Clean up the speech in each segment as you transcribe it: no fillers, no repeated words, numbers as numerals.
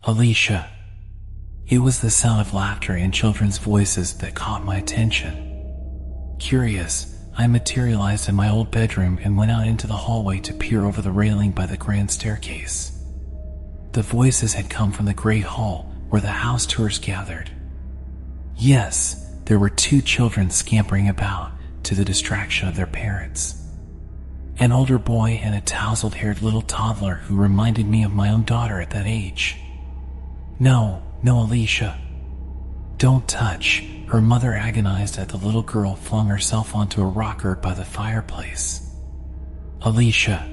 Alicia. It was the sound of laughter and children's voices that caught my attention. Curious, I materialized in my old bedroom and went out into the hallway to peer over the railing by the grand staircase. The voices had come from the great hall where the house tours gathered. Yes, there were 2 children scampering about to the distraction of their parents. An older boy and a tousled-haired little toddler who reminded me of my own daughter at that age. No, Alicia. Don't touch, her mother agonized as the little girl flung herself onto a rocker by the fireplace. Alicia.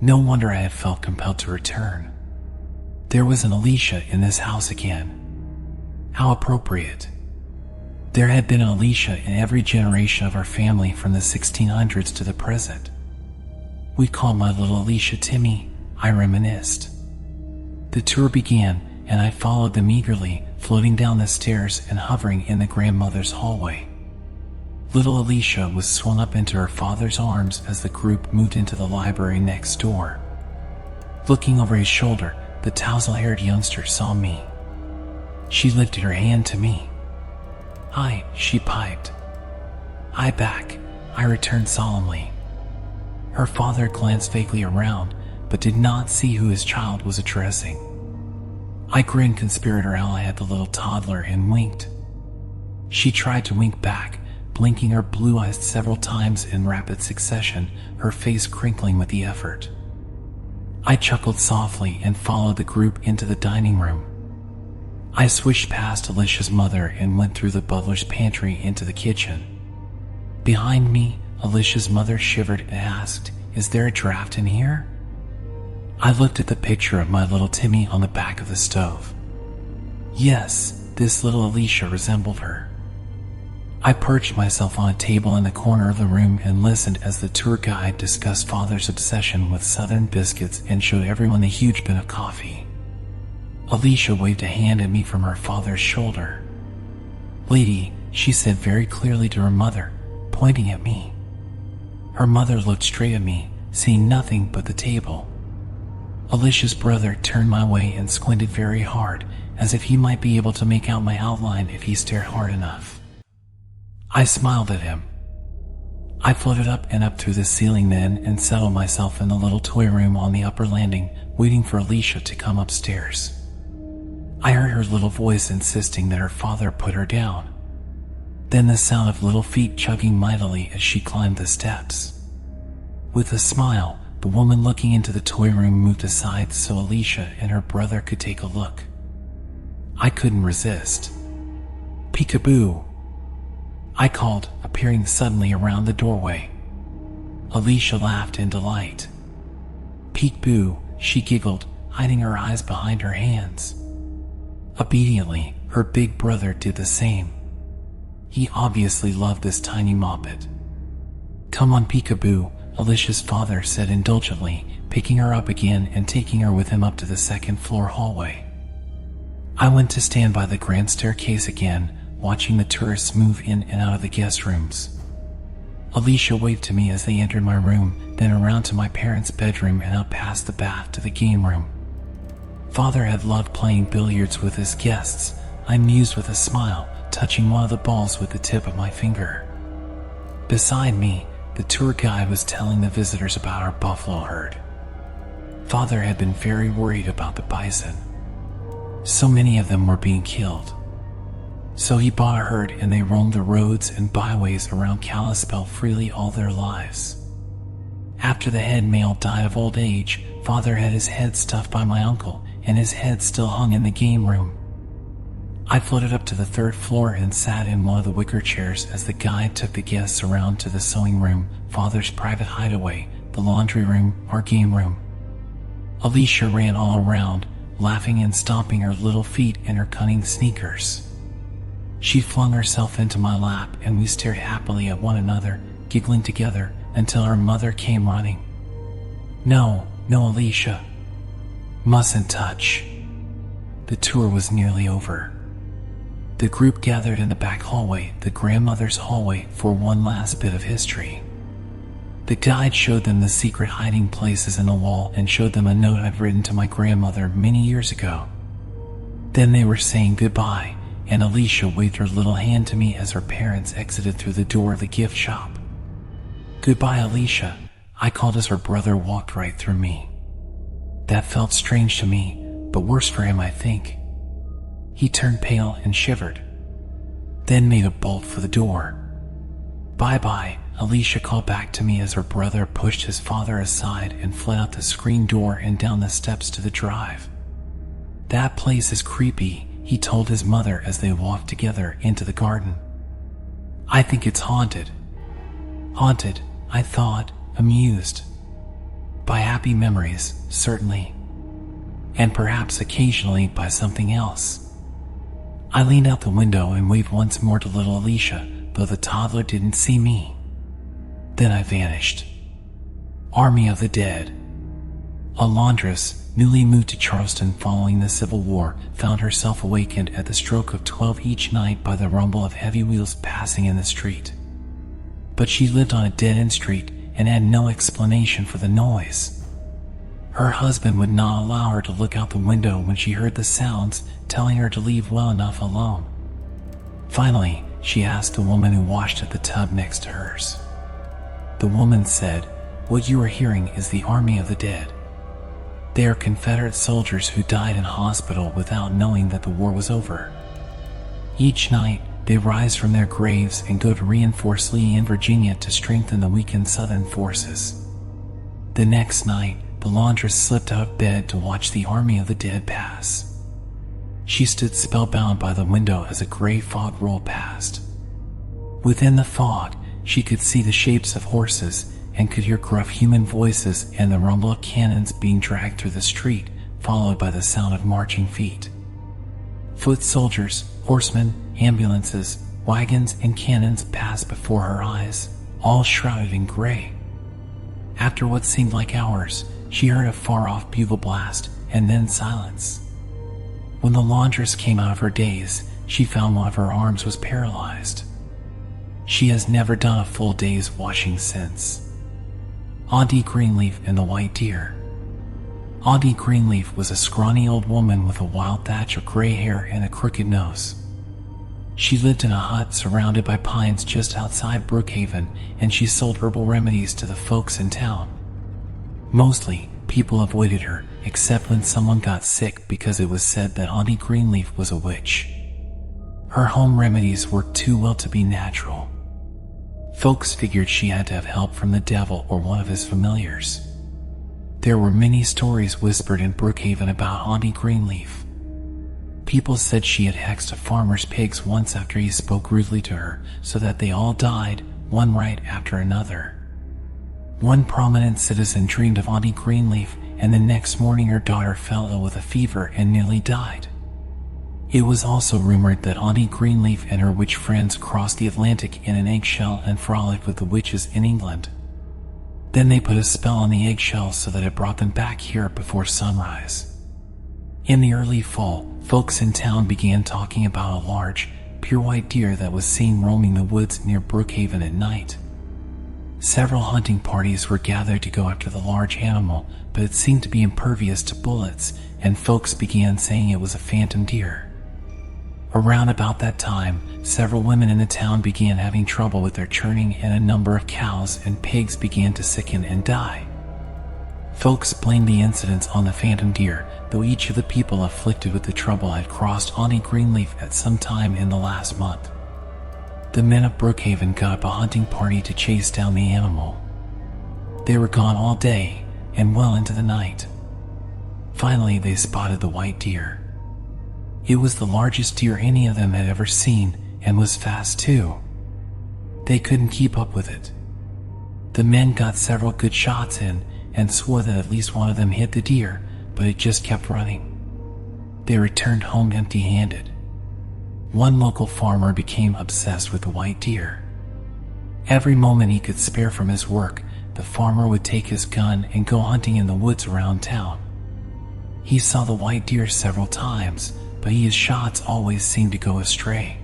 No wonder I had felt compelled to return. There was an Alicia in this house again. How appropriate. There had been an Alicia in every generation of our family from the 1600s to the present. We called my little Alicia Timmy, I reminisced. The tour began, and I followed them eagerly, floating down the stairs and hovering in the grandmother's hallway. Little Alicia was swung up into her father's arms as the group moved into the library next door. Looking over his shoulder, the tousle-haired youngster saw me. She lifted her hand to me. "Hi," she piped. "Hi back," I returned solemnly. Her father glanced vaguely around, but did not see who his child was addressing. I grinned conspirator ally at the little toddler and winked. She tried to wink back, blinking her blue eyes several times in rapid succession, her face crinkling with the effort. I chuckled softly and followed the group into the dining room. I swished past Alicia's mother and went through the butler's pantry into the kitchen. Behind me, Alicia's mother shivered and asked, "Is there a draft in here?" I looked at the picture of my little Timmy on the back of the stove. Yes, this little Alicia resembled her. I perched myself on a table in the corner of the room and listened as the tour guide discussed Father's obsession with southern biscuits and showed everyone a huge bin of coffee. Alicia waved a hand at me from her father's shoulder. "Lady," she said very clearly to her mother, pointing at me. Her mother looked straight at me, seeing nothing but the table. Alicia's brother turned my way and squinted very hard, as if he might be able to make out my outline if he stared hard enough. I smiled at him. I floated up and up through the ceiling then and settled myself in the little toy room on the upper landing, waiting for Alicia to come upstairs. I heard her little voice insisting that her father put her down. Then the sound of little feet chugging mightily as she climbed the steps. With a smile, the woman looking into the toy room moved aside so Alicia and her brother could take a look. I couldn't resist. "Peekaboo," I called, appearing suddenly around the doorway. Alicia laughed in delight. "Peek-boo," she giggled, hiding her eyes behind her hands. Obediently, her big brother did the same. He obviously loved this tiny moppet. "Come on, Peekaboo," Alicia's father said indulgently, picking her up again and taking her with him up to the second-floor hallway. I went to stand by the grand staircase again, watching the tourists move in and out of the guest rooms. Alicia waved to me as they entered my room, then around to my parents' bedroom and up past the bath to the game room. Father had loved playing billiards with his guests, I mused with a smile, touching one of the balls with the tip of my finger. Beside me, the tour guide was telling the visitors about our buffalo herd. Father had been very worried about the bison. So many of them were being killed. So he bought a herd and they roamed the roads and byways around Kalispell freely all their lives. After the head male died of old age, Father had his head stuffed by my uncle, and his head still hung in the game room. I floated up to the 3rd floor and sat in one of the wicker chairs as the guide took the guests around to the sewing room, Father's private hideaway, the laundry room, our game room. Alicia ran all around, laughing and stomping her little feet in her cunning sneakers. She flung herself into my lap and we stared happily at one another, giggling together until her mother came running. No, Alicia. Mustn't touch." The tour was nearly over. The group gathered in the back hallway, the grandmother's hallway, for one last bit of history. The guide showed them the secret hiding places in the wall and showed them a note I'd written to my grandmother many years ago. Then they were saying goodbye, and Alicia waved her little hand to me as her parents exited through the door of the gift shop. "Goodbye, Alicia," I called as her brother walked right through me. That felt strange to me, but worse for him, I think. He turned pale and shivered, then made a bolt for the door. "Bye-bye," Alicia called back to me as her brother pushed his father aside and fled out the screen door and down the steps to the drive. "That place is creepy," he told his mother as they walked together into the garden. "I think it's haunted." Haunted, I thought, amused. By happy memories, certainly. And perhaps occasionally by something else. I leaned out the window and waved once more to little Alicia, though the toddler didn't see me. Then I vanished. Army of the Dead. A laundress, newly moved to Charleston following the Civil War, found herself awakened at the stroke of 12 each night by the rumble of heavy wheels passing in the street. But she lived on a dead-end street and had no explanation for the noise. Her husband would not allow her to look out the window when she heard the sounds, telling her to leave well enough alone. Finally, she asked the woman who washed at the tub next to hers. The woman said, "What you are hearing is the Army of the Dead. They are Confederate soldiers who died in hospital without knowing that the war was over. Each night, they rise from their graves and go to reinforce Lee in Virginia to strengthen the weakened Southern forces." The next night, the laundress slipped out of bed to watch the Army of the Dead pass. She stood spellbound by the window as a gray fog rolled past. Within the fog, she could see the shapes of horses and could hear gruff human voices and the rumble of cannons being dragged through the street, followed by the sound of marching feet. Foot soldiers, horsemen, ambulances, wagons, and cannons passed before her eyes, all shrouded in gray. After what seemed like hours, she heard a far-off bugle blast and then silence. When the laundress came out of her daze, she found one of her arms was paralyzed. She has never done a full day's washing since. Auntie Greenleaf and the White Deer. Auntie Greenleaf was a scrawny old woman with a wild thatch of gray hair and a crooked nose. She lived in a hut surrounded by pines just outside Brookhaven, and she sold herbal remedies to the folks in town. Mostly, people avoided her, except when someone got sick because it was said that Auntie Greenleaf was a witch. Her home remedies worked too well to be natural. Folks figured she had to have help from the devil or one of his familiars. There were many stories whispered in Brookhaven about Auntie Greenleaf. People said she had hexed a farmer's pigs once after he spoke rudely to her, so that they all died, one right after another. One prominent citizen dreamed of Auntie Greenleaf, and the next morning her daughter fell ill with a fever and nearly died. It was also rumored that Auntie Greenleaf and her witch friends crossed the Atlantic in an eggshell and frolicked with the witches in England. Then they put a spell on the eggshell so that it brought them back here before sunrise. In the early fall, folks in town began talking about a large, pure white deer that was seen roaming the woods near Brookhaven at night. Several hunting parties were gathered to go after the large animal, but it seemed to be impervious to bullets, and folks began saying it was a phantom deer. Around about that time, several women in the town began having trouble with their churning, and a number of cows and pigs began to sicken and die. Folks blamed the incidents on the phantom deer, though each of the people afflicted with the trouble had crossed Auntie Greenleaf at some time in the last month. The men of Brookhaven got up a hunting party to chase down the animal. They were gone all day and well into the night. Finally, they spotted the white deer. It was the largest deer any of them had ever seen, and was fast too. They couldn't keep up with it. The men got several good shots in, and swore that at least one of them hit the deer, but it just kept running. They returned home empty-handed. One local farmer became obsessed with the white deer. Every moment he could spare from his work, the farmer would take his gun and go hunting in the woods around town. He saw the white deer several times, but his shots always seemed to go astray.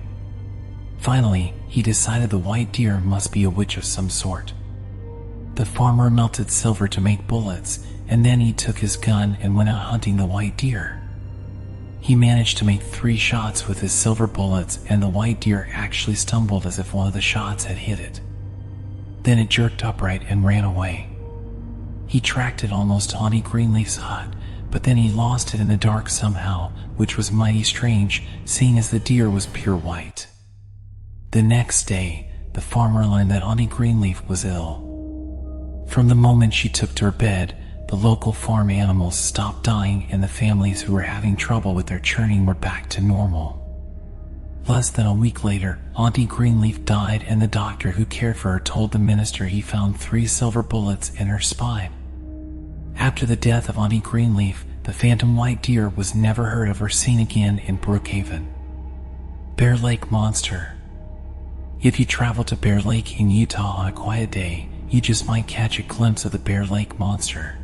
Finally, he decided the white deer must be a witch of some sort. The farmer melted silver to make bullets, and then he took his gun and went out hunting the white deer. He managed to make 3 shots with his silver bullets, and the white deer actually stumbled as if one of the shots had hit it. Then it jerked upright and ran away. He tracked it almost to Auntie Greenleaf's hut, but then he lost it in the dark somehow, which was mighty strange, seeing as the deer was pure white. The next day, the farmer learned that Auntie Greenleaf was ill. From the moment she took to her bed, the local farm animals stopped dying, and the families who were having trouble with their churning were back to normal. Less than a week later, Auntie Greenleaf died, and the doctor who cared for her told the minister he found 3 silver bullets in her spine. After the death of Auntie Greenleaf, the phantom white deer was never heard of or seen again in Brookhaven. Bear Lake Monster. If you travel to Bear Lake in Utah on a quiet day, you just might catch a glimpse of the Bear Lake Monster.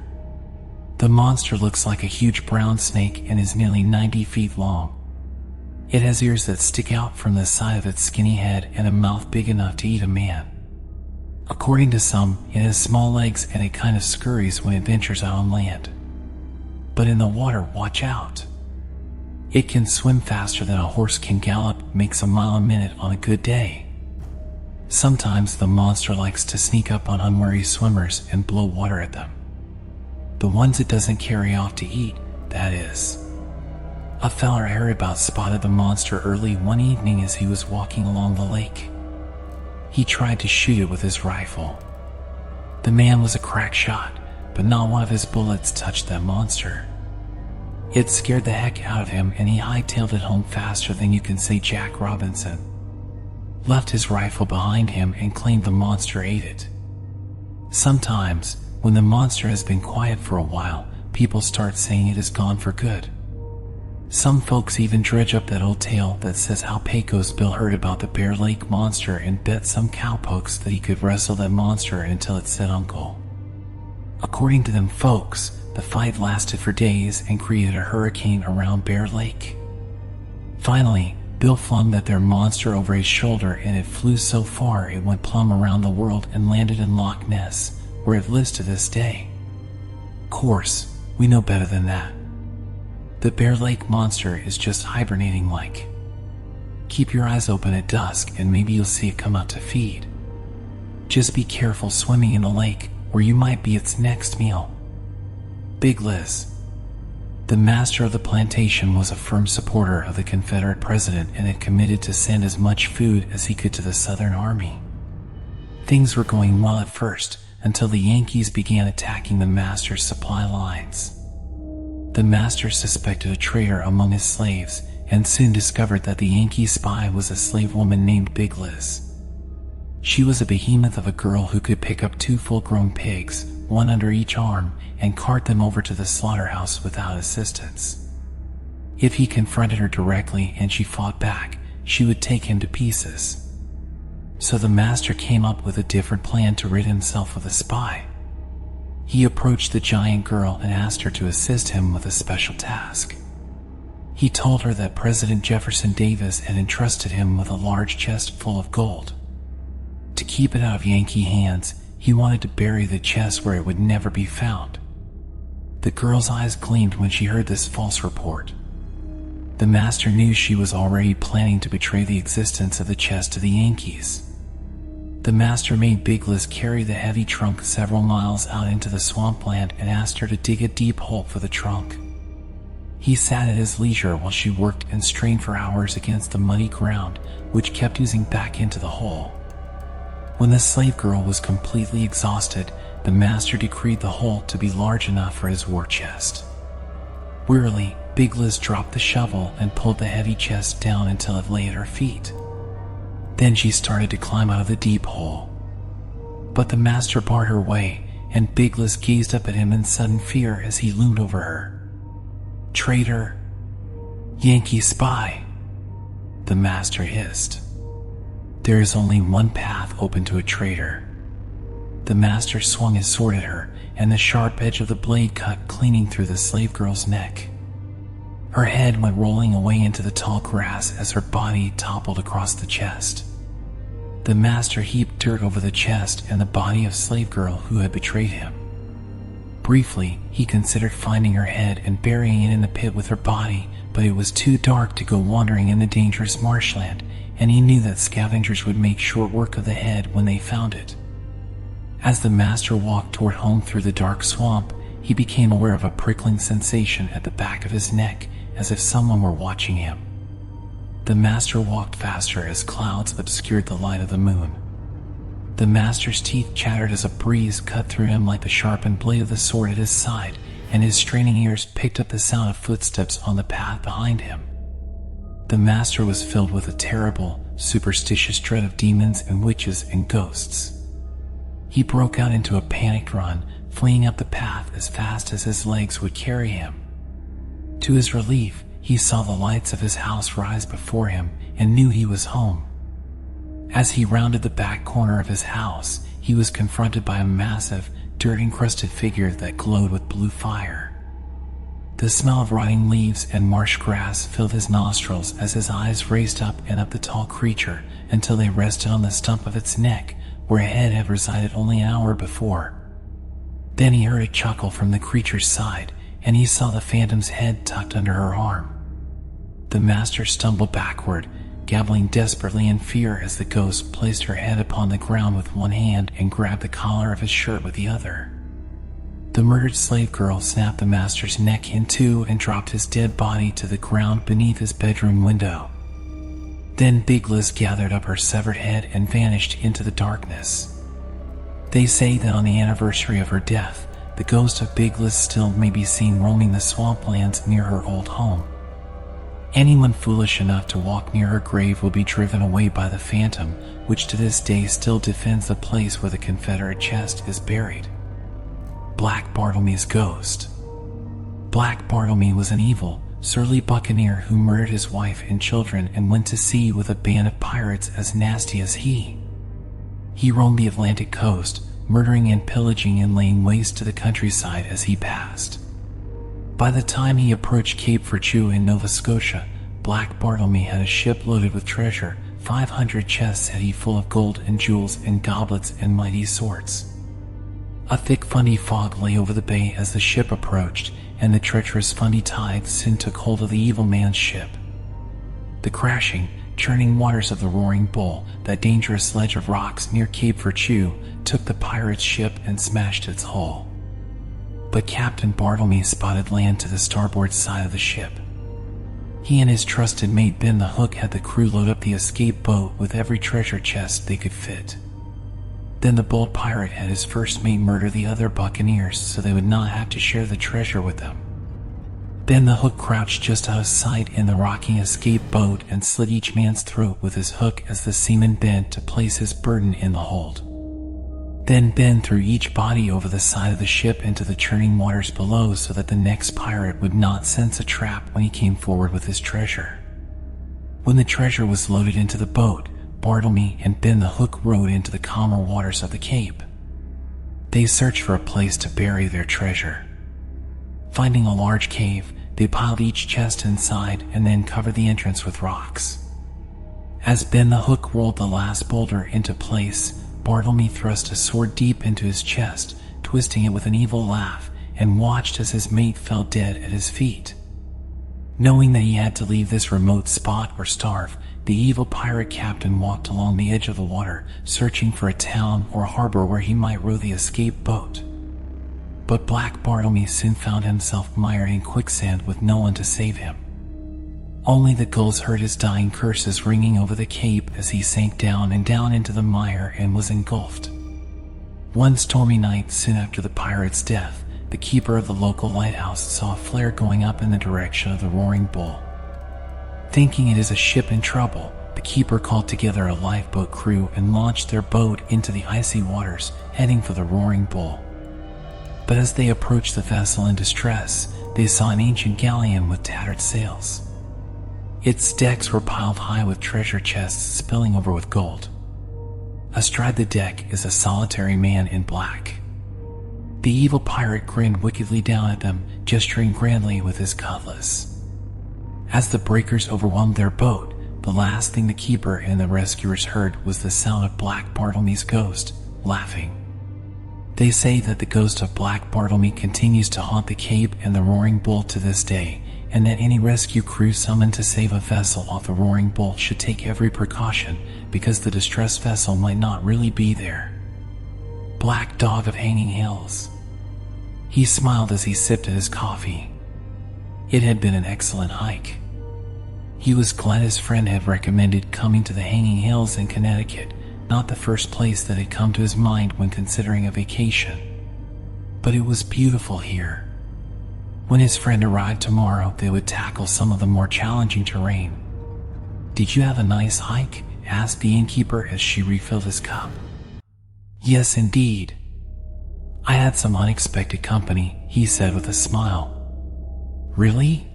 The monster looks like a huge brown snake and is nearly 90 feet long. It has ears that stick out from the side of its skinny head and a mouth big enough to eat a man. According to some, it has small legs and it kind of scurries when it ventures out on land. But in the water, watch out. It can swim faster than a horse can gallop, makes a mile a minute on a good day. Sometimes the monster likes to sneak up on unwary swimmers and blow water at them. The ones it doesn't carry off to eat, that is. A feller I heard about spotted the monster early one evening as he was walking along the lake. He tried to shoot it with his rifle. The man was a crack shot, but not one of his bullets touched that monster. It scared the heck out of him, and he hightailed it home faster than you can say Jack Robinson. Left his rifle behind him and claimed the monster ate it. Sometimes, when the monster has been quiet for a while, people start saying it is gone for good. Some folks even dredge up that old tale that says how Pecos Bill heard about the Bear Lake Monster and bet some cowpokes that he could wrestle that monster until it said uncle. According to them folks, the fight lasted for days and created a hurricane around Bear Lake. Finally, Bill flung that there monster over his shoulder, and it flew so far it went plumb around the world and landed in Loch Ness, where it lives to this day. Course, we know better than that. The Bear Lake Monster is just hibernating like. Keep your eyes open at dusk and maybe you'll see it come out to feed. Just be careful swimming in the lake, or you might be its next meal. Big Liz. The master of the plantation was a firm supporter of the Confederate president and had committed to send as much food as he could to the Southern Army. Things were going well at first, until the Yankees began attacking the master's supply lines. The master suspected a traitor among his slaves, and soon discovered that the Yankee spy was a slave woman named Big Liz. She was a behemoth of a girl who could pick up 2 full-grown pigs, one under each arm, and cart them over to the slaughterhouse without assistance. If he confronted her directly and she fought back, she would take him to pieces. So the master came up with a different plan to rid himself of the spy. He approached the giant girl and asked her to assist him with a special task. He told her that President Jefferson Davis had entrusted him with a large chest full of gold. To keep it out of Yankee hands, he wanted to bury the chest where it would never be found. The girl's eyes gleamed when she heard this false report. The master knew she was already planning to betray the existence of the chest to the Yankees. The master made Big Liz carry the heavy trunk several miles out into the swampland and asked her to dig a deep hole for the trunk. He sat at his leisure while she worked and strained for hours against the muddy ground, which kept oozing back into the hole. When the slave girl was completely exhausted, the master decreed the hole to be large enough for his war chest. Wearily, Big Liz dropped the shovel and pulled the heavy chest down until it lay at her feet. Then she started to climb out of the deep hole. But the master barred her way, and Big Liz gazed up at him in sudden fear as he loomed over her. "Traitor! Yankee spy!" the master hissed. "There is only one path open to a traitor." The master swung his sword at her, and the sharp edge of the blade cut cleaning through the slave girl's neck. Her head went rolling away into the tall grass as her body toppled across the chest. The master heaped dirt over the chest and the body of slave girl who had betrayed him. Briefly, he considered finding her head and burying it in the pit with her body, but it was too dark to go wandering in the dangerous marshland, and he knew that scavengers would make short work of the head when they found it. As the master walked toward home through the dark swamp, he became aware of a prickling sensation at the back of his neck, as if someone were watching him. The master walked faster as clouds obscured the light of the moon. The master's teeth chattered as a breeze cut through him like the sharpened blade of the sword at his side, and his straining ears picked up the sound of footsteps on the path behind him. The master was filled with a terrible, superstitious dread of demons and witches and ghosts. He broke out into a panicked run, fleeing up the path as fast as his legs would carry him. To his relief, he saw the lights of his house rise before him and knew he was home. As he rounded the back corner of his house, he was confronted by a massive, dirt-encrusted figure that glowed with blue fire. The smell of rotting leaves and marsh grass filled his nostrils as his eyes raced up and up the tall creature until they rested on the stump of its neck, where a head had resided only an hour before. Then he heard a chuckle from the creature's side, and he saw the phantom's head tucked under her arm. The master stumbled backward, gabbling desperately in fear as the ghost placed her head upon the ground with one hand and grabbed the collar of his shirt with the other. The murdered slave girl snapped the master's neck in two and dropped his dead body to the ground beneath his bedroom window. Then Big Liz gathered up her severed head and vanished into the darkness. They say that on the anniversary of her death, the ghost of Big Liz still may be seen roaming the swamplands near her old home. Anyone foolish enough to walk near her grave will be driven away by the phantom, which to this day still defends the place where the Confederate chest is buried. Black Bartlemy's ghost. Black Bartlemy was an evil, surly buccaneer who murdered his wife and children and went to sea with a band of pirates as nasty as he. He roamed the Atlantic coast, murdering and pillaging and laying waste to the countryside as he passed. By the time he approached Cape Virtue in Nova Scotia, Black Bartlemy had a ship loaded with treasure. 500 chests had he full of gold and jewels and goblets and mighty swords. A thick funny fog lay over the bay as the ship approached, and the treacherous funny tide soon took hold of the evil man's ship. The crashing, churning waters of the Roaring Bull, that dangerous ledge of rocks near Cape Virtue, took the pirate's ship and smashed its hull. But Captain Bartlemy spotted land to the starboard side of the ship. He and his trusted mate Ben the Hook had the crew load up the escape boat with every treasure chest they could fit. Then the bold pirate had his first mate murder the other buccaneers so they would not have to share the treasure with them. Ben the Hook crouched just out of sight in the rocking escape boat and slit each man's throat with his hook as the seaman bent to place his burden in the hold. Then Ben threw each body over the side of the ship into the churning waters below so that the next pirate would not sense a trap when he came forward with his treasure. When the treasure was loaded into the boat, Bartlemy and Ben the Hook rowed into the calmer waters of the Cape. They searched for a place to bury their treasure. Finding a large cave, they piled each chest inside and then covered the entrance with rocks. As Ben the Hook rolled the last boulder into place, Bartlemy thrust a sword deep into his chest, twisting it with an evil laugh, and watched as his mate fell dead at his feet. Knowing that he had to leave this remote spot or starve, the evil pirate captain walked along the edge of the water, searching for a town or harbor where he might row the escape boat. But Black Bartlemy soon found himself mired in quicksand with no one to save him. Only the gulls heard his dying curses ringing over the cape as he sank down and down into the mire and was engulfed. One stormy night soon after the pirate's death, the keeper of the local lighthouse saw a flare going up in the direction of the Roaring Bull. Thinking it is a ship in trouble, the keeper called together a lifeboat crew and launched their boat into the icy waters, heading for the Roaring Bull. But as they approached the vessel in distress, they saw an ancient galleon with tattered sails. Its decks were piled high with treasure chests spilling over with gold. Astride the deck is a solitary man in black. The evil pirate grinned wickedly down at them, gesturing grandly with his cutlass. As the breakers overwhelmed their boat, the last thing the keeper and the rescuers heard was the sound of Black Bartlemy's ghost, laughing. They say that the ghost of Black Bartlemy continues to haunt the Cape and the Roaring Bull to this day, and that any rescue crew summoned to save a vessel off the Roaring Bull should take every precaution, because the distressed vessel might not really be there. Black Dog of Hanging Hills. He smiled as he sipped at his coffee. It had been an excellent hike. He was glad his friend had recommended coming to the Hanging Hills in Connecticut, not the first place that had come to his mind when considering a vacation. But it was beautiful here. When his friend arrived tomorrow, they would tackle some of the more challenging terrain. "Did you have a nice hike?" asked the innkeeper as she refilled his cup. "Yes, indeed. I had some unexpected company," he said with a smile. "Really?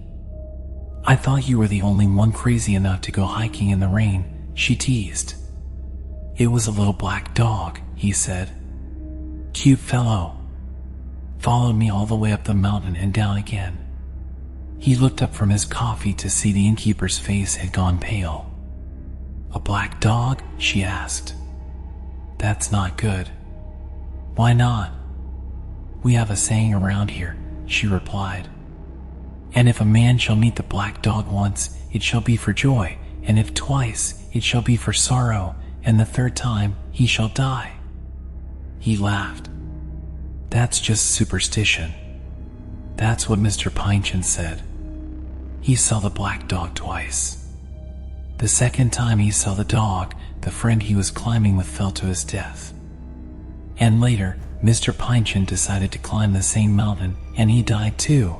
I thought you were the only one crazy enough to go hiking in the rain," she teased. "It was a little black dog," he said. "Cute fellow. Followed me all the way up the mountain and down again." He looked up from his coffee to see the innkeeper's face had gone pale. "A black dog?" she asked. "That's not good." "Why not?" "We have a saying around here," she replied. "And if a man shall meet the black dog once, it shall be for joy, and if twice, it shall be for sorrow, and the third time, he shall die." He laughed. "That's just superstition. That's what Mr. Pinechin said. He saw the black dog twice. The second time he saw the dog, the friend he was climbing with fell to his death. And later, Mr. Pinechin decided to climb the same mountain, and he died too.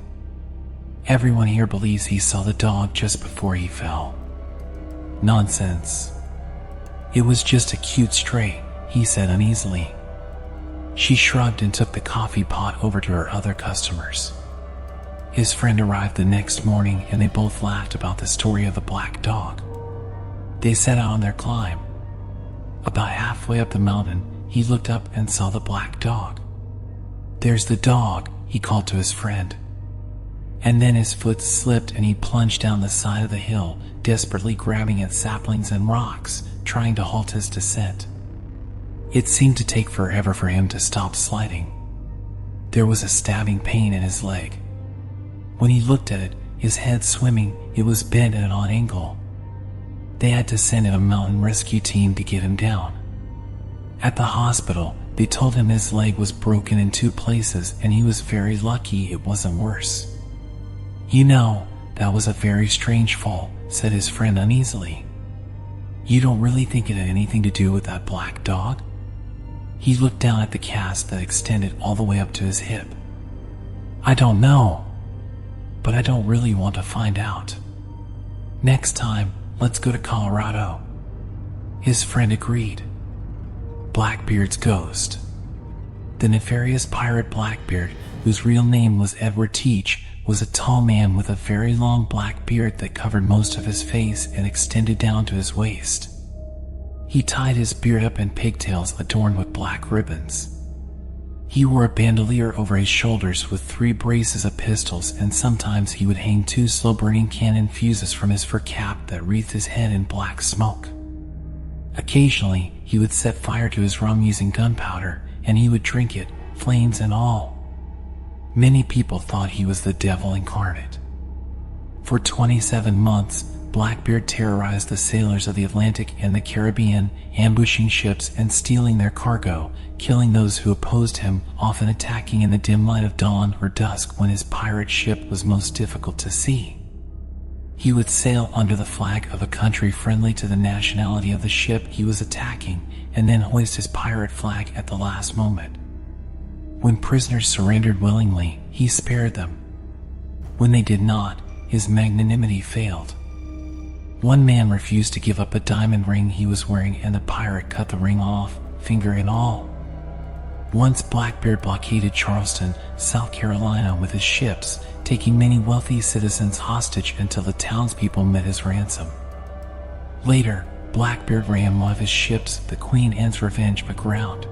Everyone here believes he saw the dog just before he fell." "Nonsense. It was just a cute stray," he said uneasily. She shrugged and took the coffee pot over to her other customers. His friend arrived the next morning and they both laughed about the story of the black dog. They set out on their climb. About halfway up the mountain, he looked up and saw the black dog. "There's the dog," he called to his friend. And then his foot slipped and he plunged down the side of the hill, desperately grabbing at saplings and rocks, trying to halt his descent. It seemed to take forever for him to stop sliding. There was a stabbing pain in his leg. When he looked at it, his head swimming, it was bent at an odd angle. They had to send in a mountain rescue team to get him down. At the hospital, they told him his leg was broken in 2 places and he was very lucky it wasn't worse. "You know, that was a very strange fall," said his friend uneasily. "You don't really think it had anything to do with that black dog?" He looked down at the cast that extended all the way up to his hip. "I don't know, but I don't really want to find out. Next time, let's go to Colorado." His friend agreed. Blackbeard's ghost. The nefarious pirate Blackbeard, whose real name was Edward Teach, was a tall man with a very long black beard that covered most of his face and extended down to his waist. He tied his beard up in pigtails adorned with black ribbons. He wore a bandolier over his shoulders with 3 braces of pistols, and sometimes he would hang 2 slow-burning cannon fuses from his fur cap that wreathed his head in black smoke. Occasionally, he would set fire to his rum using gunpowder, and he would drink it, flames and all. Many people thought he was the devil incarnate. For 27 months, Blackbeard terrorized the sailors of the Atlantic and the Caribbean, ambushing ships and stealing their cargo, killing those who opposed him, often attacking in the dim light of dawn or dusk when his pirate ship was most difficult to see. He would sail under the flag of a country friendly to the nationality of the ship he was attacking, and then hoist his pirate flag at the last moment. When prisoners surrendered willingly, he spared them. When they did not, his magnanimity failed. One man refused to give up a diamond ring he was wearing, and the pirate cut the ring off, finger and all. Once Blackbeard blockaded Charleston, South Carolina with his ships, taking many wealthy citizens hostage until the townspeople met his ransom. Later, Blackbeard ran one of his ships, the Queen Anne's Revenge, aground.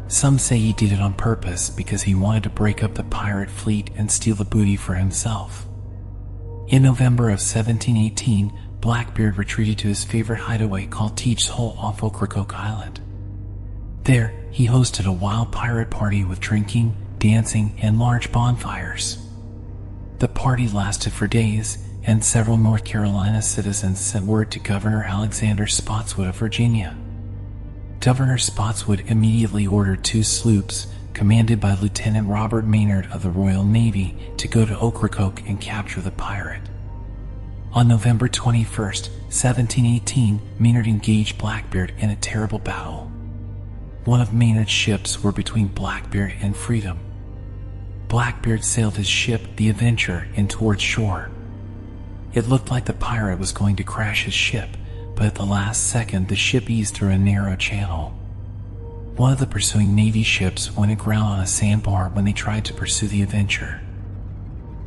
Some say he did it on purpose because he wanted to break up the pirate fleet and steal the booty for himself. In November of 1718, Blackbeard retreated to his favorite hideaway called Teach's Hole off Ocracoke Island. There, he hosted a wild pirate party with drinking, dancing, and large bonfires. The party lasted for days, and several North Carolina citizens sent word to Governor Alexander Spotswood of Virginia. Governor Spotswood immediately ordered 2 sloops, commanded by Lieutenant Robert Maynard of the Royal Navy, to go to Ocracoke and capture the pirate. On November 21st, 1718, Maynard engaged Blackbeard in a terrible battle. One of Maynard's ships were between Blackbeard and Freedom. Blackbeard sailed his ship, the Adventure, in towards shore. It looked like the pirate was going to crash his ship, but at the last second the ship eased through a narrow channel. One of the pursuing Navy ships went aground on a sandbar when they tried to pursue the Adventure.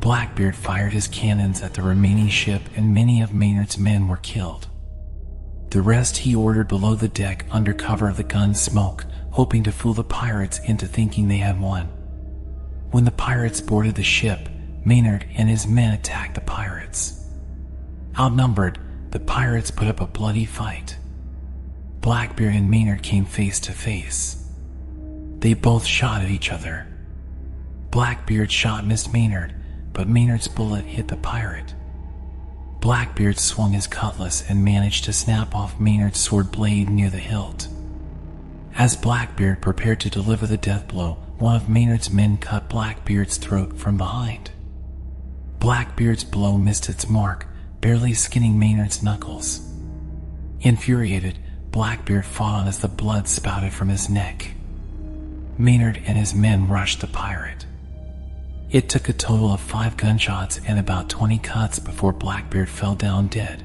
Blackbeard fired his cannons at the remaining ship, and many of Maynard's men were killed. The rest he ordered below the deck under cover of the gun's smoke, hoping to fool the pirates into thinking they had won. When the pirates boarded the ship, Maynard and his men attacked the pirates. Outnumbered, the pirates put up a bloody fight. Blackbeard and Maynard came face to face. They both shot at each other. Blackbeard's shot missed Maynard, but Maynard's bullet hit the pirate. Blackbeard swung his cutlass and managed to snap off Maynard's sword blade near the hilt. As Blackbeard prepared to deliver the death blow, one of Maynard's men cut Blackbeard's throat from behind. Blackbeard's blow missed its mark, barely skinning Maynard's knuckles. Infuriated, Blackbeard fought on as the blood spouted from his neck. Maynard and his men rushed the pirate. It took a total of 5 gunshots and about 20 cuts before Blackbeard fell down dead.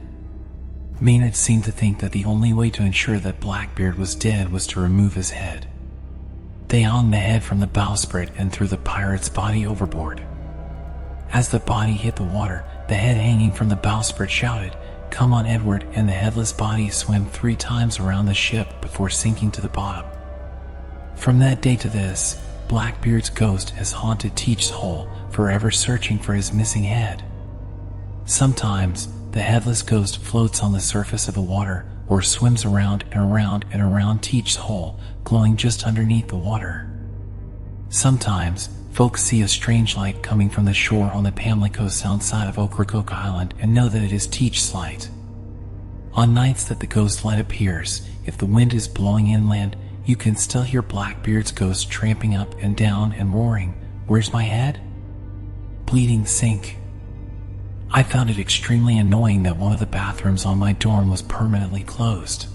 Maynard seemed to think that the only way to ensure that Blackbeard was dead was to remove his head. They hung the head from the bowsprit and threw the pirate's body overboard. As the body hit the water, the head hanging from the bowsprit shouted, "Come on, Edward," and the headless body swam 3 times around the ship before sinking to the bottom. From that day to this, Blackbeard's ghost has haunted Teach's Hole, forever searching for his missing head. Sometimes, the headless ghost floats on the surface of the water or swims around and around and around Teach's Hole, glowing just underneath the water. Sometimes, folks see a strange light coming from the shore on the Pamlico Sound side of Ocracoke Island and know that it is Teach's light. On nights that the ghost light appears, if the wind is blowing inland, you can still hear Blackbeard's ghost tramping up and down and roaring, "Where's my head? Bleeding sink." I found it extremely annoying that one of the bathrooms on my dorm was permanently closed,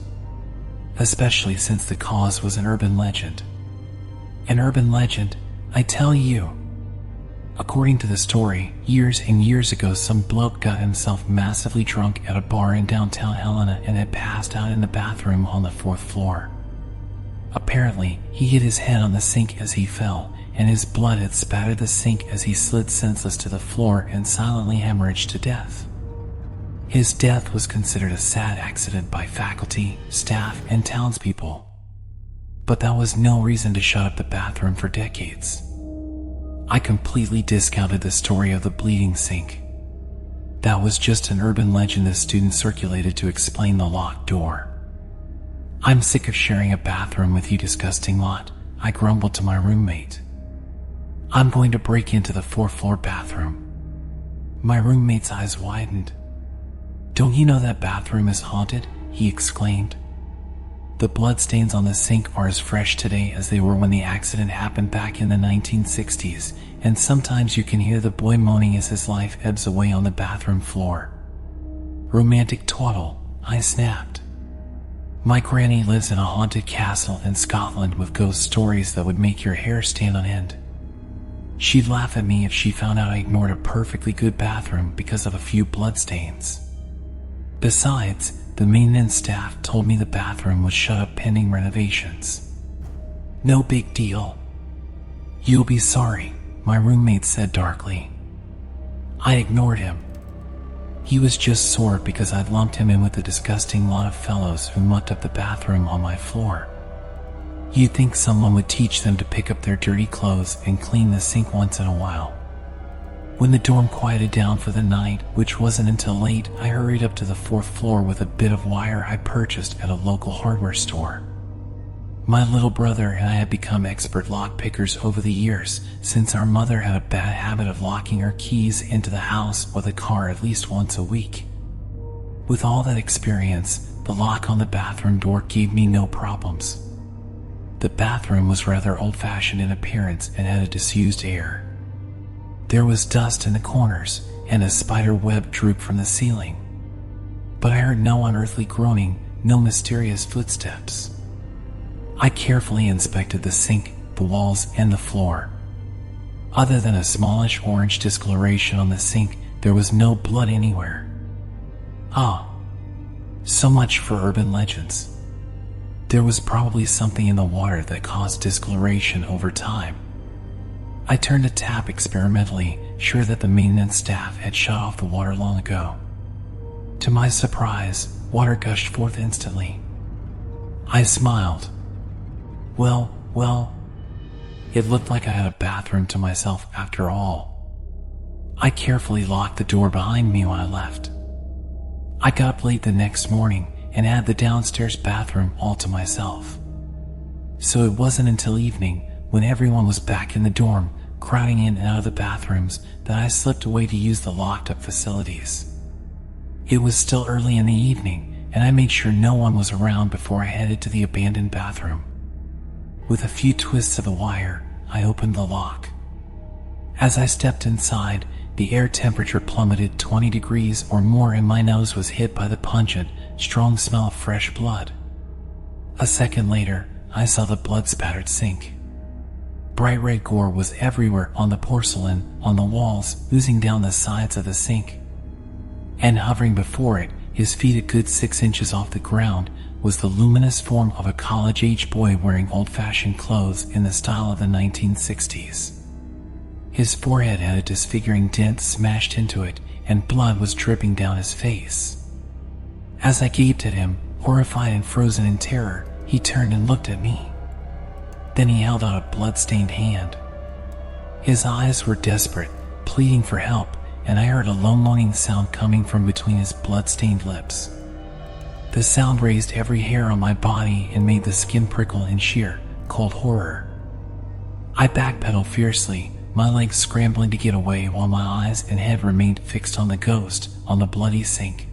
especially since the cause was an urban legend. An urban legend, I tell you. According to the story, years and years ago some bloke got himself massively drunk at a bar in downtown Helena and had passed out in the bathroom on the 4th floor. Apparently, he hit his head on the sink as he fell, and his blood had spattered the sink as he slid senseless to the floor and silently hemorrhaged to death. His death was considered a sad accident by faculty, staff, and townspeople. But that was no reason to shut up the bathroom for decades. I completely discounted the story of the bleeding sink. That was just an urban legend the students circulated to explain the locked door. "I'm sick of sharing a bathroom with you disgusting lot," I grumbled to my roommate. "I'm going to break into the 4th floor bathroom." My roommate's eyes widened. "Don't you know that bathroom is haunted?" he exclaimed. "The bloodstains on the sink are as fresh today as they were when the accident happened back in the 1960s, and sometimes you can hear the boy moaning as his life ebbs away on the bathroom floor." "Romantic twaddle," I snapped. "My granny lives in a haunted castle in Scotland with ghost stories that would make your hair stand on end. She'd laugh at me if she found out I ignored a perfectly good bathroom because of a few bloodstains. Besides, the maintenance staff told me the bathroom was shut up pending renovations. No big deal." "You'll be sorry," my roommate said darkly. I ignored him. He was just sore because I'd lumped him in with the disgusting lot of fellows who mucked up the bathroom on my floor. You'd think someone would teach them to pick up their dirty clothes and clean the sink once in a while. When the dorm quieted down for the night, which wasn't until late, I hurried up to the 4th floor with a bit of wire I purchased at a local hardware store. My little brother and I had become expert lock pickers over the years, since our mother had a bad habit of locking her keys into the house or the car at least once a week. With all that experience, the lock on the bathroom door gave me no problems. The bathroom was rather old-fashioned in appearance and had a disused air. There was dust in the corners, and a spider web drooped from the ceiling. But I heard no unearthly groaning, no mysterious footsteps. I carefully inspected the sink, the walls, and the floor. Other than a smallish orange discoloration on the sink, there was no blood anywhere. So much for urban legends. There was probably something in the water that caused discoloration over time. I turned the tap experimentally, sure that the maintenance staff had shut off the water long ago. To my surprise, water gushed forth instantly. I smiled. Well, it looked like I had a bathroom to myself after all. I carefully locked the door behind me when I left. I got up late the next morning and had the downstairs bathroom all to myself. So it wasn't until evening, when everyone was back in the dorm, crowding in and out of the bathrooms, that I slipped away to use the locked-up facilities. It was still early in the evening, and I made sure no one was around before I headed to the abandoned bathroom. With a few twists of the wire, I opened the lock. As I stepped inside, the air temperature plummeted 20 degrees or more and my nose was hit by the pungent, strong smell of fresh blood. A second later, I saw the blood-spattered sink. Bright red gore was everywhere on the porcelain, on the walls, oozing down the sides of the sink. And hovering before it, his feet a good 6 inches off the ground, was the luminous form of a college-age boy wearing old-fashioned clothes in the style of the 1960s. His forehead had a disfiguring dent smashed into it, and blood was dripping down his face. As I gaped at him, horrified and frozen in terror, he turned and looked at me. Then he held out a blood-stained hand. His eyes were desperate, pleading for help, and I heard a low moaning sound coming from between his blood-stained lips. The sound raised every hair on my body and made the skin prickle in sheer, cold horror. I backpedaled fiercely, my legs scrambling to get away while my eyes and head remained fixed on the ghost, on the bloody sink.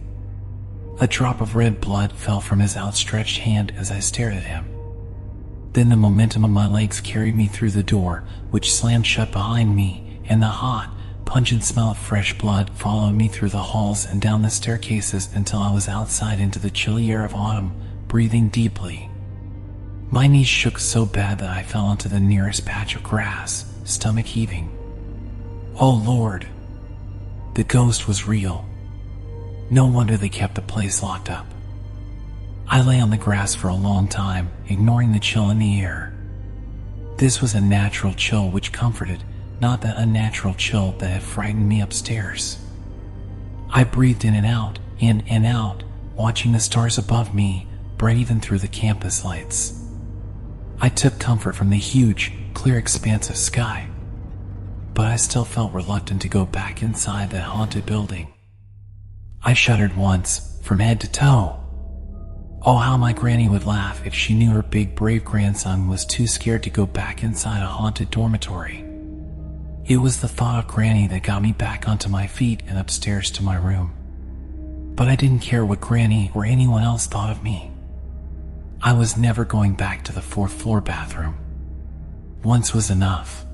A drop of red blood fell from his outstretched hand as I stared at him. Then the momentum of my legs carried me through the door, which slammed shut behind me, and the hot, pungent smell of fresh blood followed me through the halls and down the staircases until I was outside into the chilly air of autumn, breathing deeply. My knees shook so bad that I fell onto the nearest patch of grass, stomach heaving. Oh Lord! The ghost was real. No wonder they kept the place locked up. I lay on the grass for a long time, ignoring the chill in the air. This was a natural chill which comforted, not that unnatural chill that had frightened me upstairs. I breathed in and out, watching the stars above me, bright even through the campus lights. I took comfort from the huge, clear expanse of sky, but I still felt reluctant to go back inside that haunted building. I shuddered once, from head to toe. Oh, how my granny would laugh if she knew her big, brave grandson was too scared to go back inside a haunted dormitory. It was the thought of Granny that got me back onto my feet and upstairs to my room. But I didn't care what Granny or anyone else thought of me. I was never going back to the 4th floor bathroom. Once was enough.